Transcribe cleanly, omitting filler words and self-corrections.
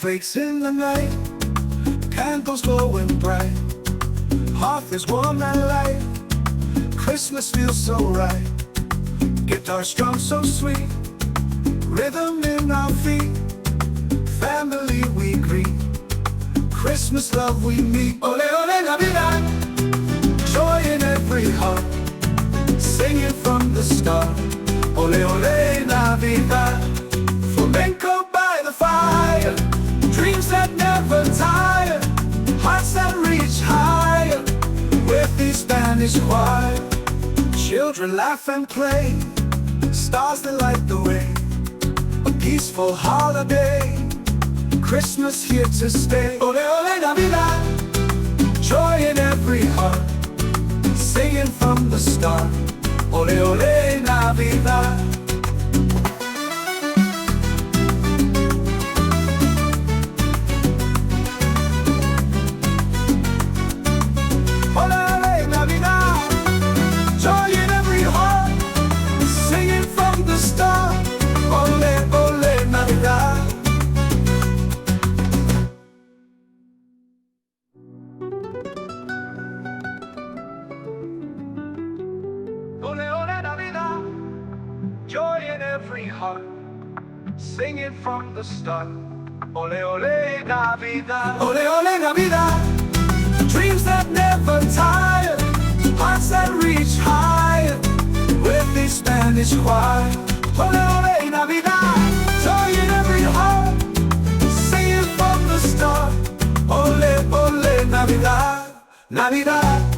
Snowflakes in the night, candles glowing bright. Hearth is warm and light, Christmas feels so right. Guitar strums so sweet, rhythm in our feet. Family we greet, Christmas love we meet. Ole Ole Navidad, joy in every heart, singing from the start. Ole Ole Navidad, Flamenco by the fire, dreams that never tire, hearts that reach higher with the Spanish choir. Children laugh and play, stars that light the way, a peaceful holiday, Christmas here to stay. Ole Ole Navidad, joy in every heart, singing from the start. Ole Ole Navidad. Ole Ole Navidad, joy in every heart, singing from the start. Ole Ole Navidad. Ole Ole Navidad, joy in every heart, singing from the start. Ole Ole Navidad. Ole Ole Navidad, dreams that never tire, hearts that reach higher with the Spanish choir. Ole Ole Navidad, joy in every heart, singing from the start. Ole Ole Navidad, Navidad.